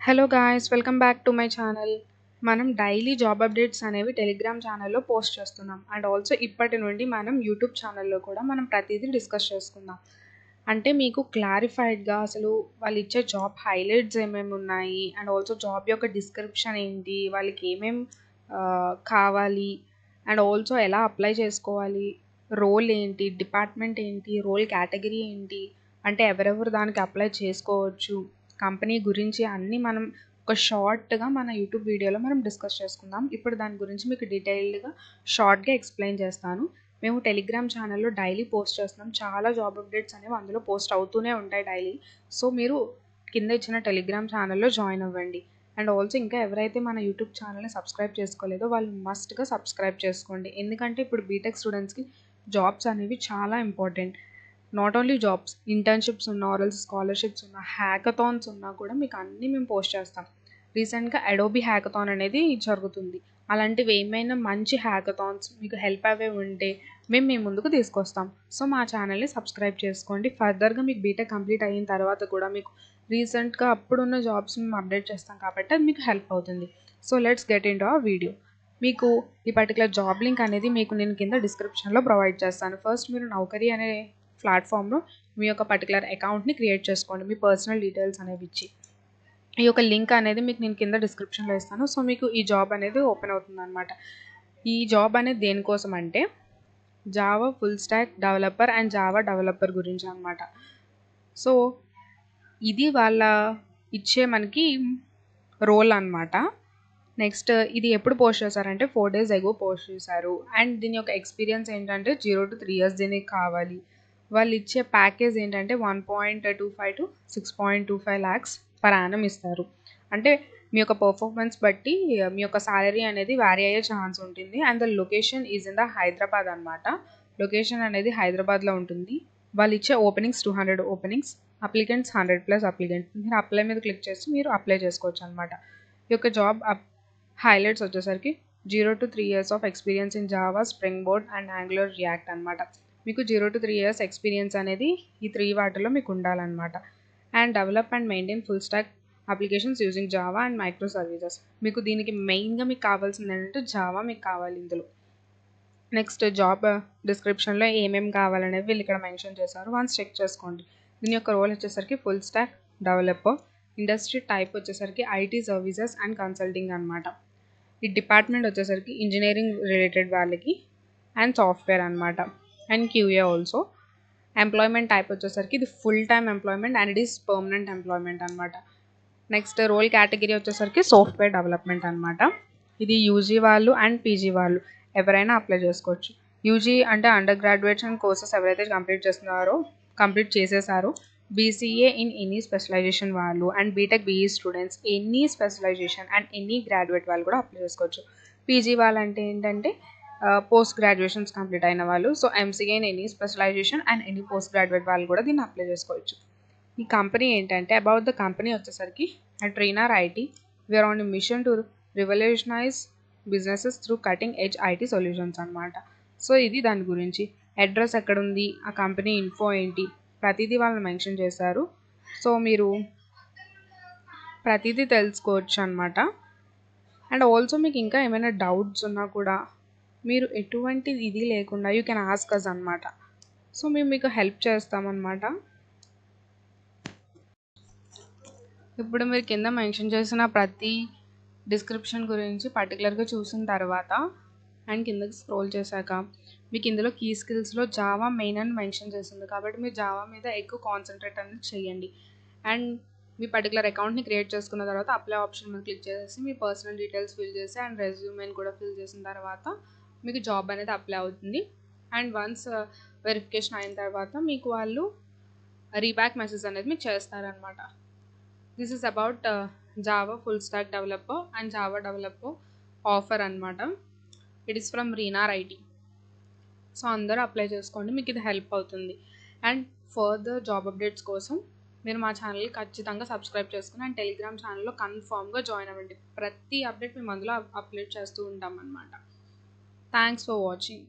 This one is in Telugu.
Hello guys, welcome back to my channel. మనం డైలీ జాబ్ అప్డేట్స్ అనేవి టెలిగ్రామ్ ఛానల్లో పోస్ట్ చేస్తున్నాం. అండ్ ఆల్సో ఇప్పటి నుండి మనం యూట్యూబ్ ఛానల్లో కూడా మనం ప్రతిదీ డిస్కస్ చేసుకుందాం. అంటే మీకు క్లారిఫైడ్గా అసలు వాళ్ళు ఇచ్చే జాబ్ హైలైట్స్ ఏమేమి ఉన్నాయి, అండ్ ఆల్సో జాబ్ యొక్క డిస్క్రిప్షన్ ఏంటి, వాళ్ళకి ఏమేమి కావాలి, అండ్ ఆల్సో ఎలా అప్లై చేసుకోవాలి, రోల్ ఏంటి, డిపార్ట్మెంట్ ఏంటి, రోల్ కేటగిరీ ఏంటి, అంటే ఎవరెవరు దానికి అప్లై చేసుకోవచ్చు, కంపెనీ గురించి అన్నీ మనం ఒక షార్ట్గా మన యూట్యూబ్ వీడియోలో మనం డిస్కస్ చేసుకుందాం. ఇప్పుడు దాని గురించి మీకు డీటెయిల్డ్గా షార్ట్గా ఎక్స్ప్లెయిన్ చేస్తాను. మేము టెలిగ్రామ్ ఛానల్లో డైలీ పోస్ట్ చేస్తున్నాం. చాలా జాబ్ అప్డేట్స్ అనేవి అందులో పోస్ట్ అవుతూనే ఉంటాయి డైలీ. సో మీరు కింద ఇచ్చిన టెలిగ్రామ్ ఛానల్లో జాయిన్ అవ్వండి. అండ్ ఆల్సో ఇంకా ఎవరైతే మన యూట్యూబ్ ఛానల్ని సబ్స్క్రైబ్ చేసుకోలేదో వాళ్ళు మస్ట్గా సబ్స్క్రైబ్ చేసుకోండి. ఎందుకంటే ఇప్పుడు బీటెక్ స్టూడెంట్స్కి జాబ్స్ అనేవి చాలా important. Not only jobs, internships ఉన్నా, ఆర్ఎల్స్ స్కాలర్షిప్స్ ఉన్నా, హ్యాకథాన్స్ ఉన్నా కూడా మీకు అన్నీ మేము పోస్ట్ చేస్తాం. రీసెంట్గా అడోబీ హ్యాకథాన్ అనేది జరుగుతుంది. అలాంటివి ఏమైనా మంచి హ్యాకథాన్స్ మీకు హెల్ప్ అవే ఉంటే మేము మీ ముందుకు తీసుకొస్తాం. సో మా ఛానల్ని సబ్స్క్రైబ్ చేసుకోండి. ఫర్దర్గా మీకు బీటెక్ కంప్లీట్ అయిన తర్వాత కూడా మీకు రీసెంట్గా అప్పుడున్న జాబ్స్ మేము అప్డేట్ చేస్తాం కాబట్టి అది మీకు హెల్ప్ అవుతుంది. So let's get in to our video. మీకు ఈ పర్టికులర్ జాబ్ లింక్ అనేది మీకు నేను కింద డిస్క్రిప్షన్లో ప్రొవైడ్ చేస్తాను. ఫస్ట్ మీరు నౌకరీ అనే ప్లాట్ఫామ్లో మీ యొక్క పర్టికులర్ అకౌంట్ని క్రియేట్ చేసుకోండి, మీ పర్సనల్ డీటెయిల్స్ అనేవి ఇచ్చి. ఈ యొక్క లింక్ అనేది మీకు నేను కింద డిస్క్రిప్షన్లో ఇస్తాను. సో మీకు ఈ జాబ్ అనేది ఓపెన్ అవుతుంది అనమాట. ఈ జాబ్ అనేది దేనికోసం అంటే Java full stack developer and Java developer గురించి అనమాట. సో ఇది వాళ్ళ ఇచ్చే మనకి రోల్ అనమాట. నెక్స్ట్ ఇది ఎప్పుడు పోస్ట్ చేశారంటే 4 days ఎగో పోస్ట్ చేశారు. అండ్ దీని యొక్క ఎక్స్పీరియన్స్ ఏంటంటే 0 to 3 years దీనికి కావాలి. వాళ్ళు ఇచ్చే ప్యాకేజ్ ఏంటంటే 1.25 to 6.25 lakhs పర్ యానం ఇస్తారు. అంటే మీ యొక్క పర్ఫార్మెన్స్ బట్టి మీ యొక్క సాలరీ అనేది వ్యారీ అయ్యే ఛాన్స్ ఉంటుంది. And the location is in the Hyderabad అనమాట. లొకేషన్ అనేది హైదరాబాద్లో ఉంటుంది. వాళ్ళు ఇచ్చే ఓపెనింగ్స్ 200 ఓపెనింగ్స్, అప్లికెంట్స్ 100+ అప్లికెంట్స్. మీరు అప్లై మీద క్లిక్ చేసి మీరు అప్లై చేసుకోవచ్చు అనమాట. ఈ యొక్క జాబ్ హైలైట్స్ వచ్చేసరికి 0 to 3 years of experience in Java, spring board and angular react అనమాట. మీకు 0 to 3 years ఎక్స్పీరియన్స్ అనేది ఈ 3 వాటిలో మీకు ఉండాలన్నమాట. And develop and maintain full stock applications using Java and micro services. మీకు దీనికి మెయిన్గా మీకు కావాల్సింది ఏంటంటే జావా మీకు కావాలి ఇందులో. నెక్స్ట్ జాబ్ డిస్క్రిప్షన్లో ఏమేమి కావాలనేవి వీళ్ళు ఇక్కడ మెన్షన్ చేశారు. వన్స్ చెక్ చేసుకోండి. దీని యొక్క రోల్ వచ్చేసరికి full stack developer. Industry type వచ్చేసరికి ఐటీ సర్వీసెస్ అండ్ కన్సల్టింగ్ అనమాట. ఈ డిపార్ట్మెంట్ వచ్చేసరికి ఇంజనీరింగ్ రిలేటెడ్ వాళ్ళకి అండ్ సాఫ్ట్వేర్ అనమాట. And QA also. Employment type వచ్చేసరికి ఇది full time employment and it is permanent employment అనమాట. నెక్స్ట్ రోల్ కేటగిరీ వచ్చేసరికి సాఫ్ట్వేర్ డెవలప్మెంట్ అనమాట. ఇది యూజీ వాళ్ళు అండ్ పీజీ వాళ్ళు ఎవరైనా అప్లై చేసుకోవచ్చు. యూజీ అంటే అండర్ గ్రాడ్యుయేట్స్ అండ్ కోర్సెస్ ఎవరైతే కంప్లీట్ చేసేసారో, బీసీఏ ఇన్ ఎనీ స్పెషలైజేషన్ వాళ్ళు and BTech BE students any specialisation and any graduate వాళ్ళు కూడా అప్లై చేసుకోవచ్చు. పీజీ వాళ్ళు అంటే ఏంటంటే పోస్ట్ గ్రాడ్యుయేషన్స్ కంప్లీట్ అయిన వాళ్ళు. So MCA in any specialisation and any post graduate వాళ్ళు కూడా దీన్ని అప్లై చేసుకోవచ్చు. ఈ కంపెనీ ఏంటంటే అబౌట్ ద కంపెనీ వచ్చేసరికి at Reenar IT we're on mission to revolutionise businesses through cutting edge IT solutions అనమాట. సో ఇది దాని గురించి. అడ్రస్ ఎక్కడుంది, ఆ కంపెనీ ఇన్ఫో ఏంటి, ప్రతిదీ వాళ్ళు మెన్షన్ చేశారు. సో మీరు ప్రతిదీ తెలుసుకోవచ్చు అనమాట. అండ్ ఆల్సో మీకు ఇంకా ఏమైనా డౌట్స్ ఉన్నా కూడా మీరు ఎటువంటి ఇది లేకుండా యూ కెన్ ఆస్క్ అస్ అనమాట. సో మేము మీకు హెల్ప్ చేస్తామన్నమాట. ఇప్పుడు మీరు కింద మెన్షన్ చేసిన ప్రతి డిస్క్రిప్షన్ గురించి పర్టికులర్గా చూసిన తర్వాత అండ్ కిందకి స్క్రోల్ చేశాక మీకు ఇందులో కీ స్కిల్స్లో జావా మెయిన్ అని మెన్షన్ చేసింది కాబట్టి మీరు జావా మీద ఎక్కువ కాన్సన్ట్రేట్ అనేది చేయండి. అండ్ మీ పర్టికులర్ అకౌంట్ని క్రియేట్ చేసుకున్న తర్వాత అప్లై ఆప్షన్ మీద క్లిక్ చేసేసి మీ పర్సనల్ డీటెయిల్స్ ఫిల్ చేసి అండ్ రెజ్యూమెని కూడా ఫిల్ చేసిన తర్వాత మీకు జాబ్ అనేది అప్లై అవుతుంది. అండ్ వన్స్ వెరిఫికేషన్ అయిన తర్వాత మీకు వాళ్ళు రీబ్యాక్ మెసేజ్ అనేది మీకు చేస్తారనమాట. This is about Java full stack developer and Java developer offer అనమాట. It is from Reenar IT. So అందరూ అప్లై చేసుకోండి, మీకు ఇది హెల్ప్ అవుతుంది. అండ్ ఫర్దర్ జాబ్ అప్డేట్స్ కోసం మీరు మా ఛానల్ని ఖచ్చితంగా సబ్స్క్రైబ్ చేసుకుని అండ్ టెలిగ్రామ్ ఛానల్లో కన్ఫామ్గా జాయిన్ అవ్వండి. ప్రతి అప్డేట్ మేము అందులో అప్లోడ్ చేస్తూ ఉంటాం అనమాట. Thanks for watching.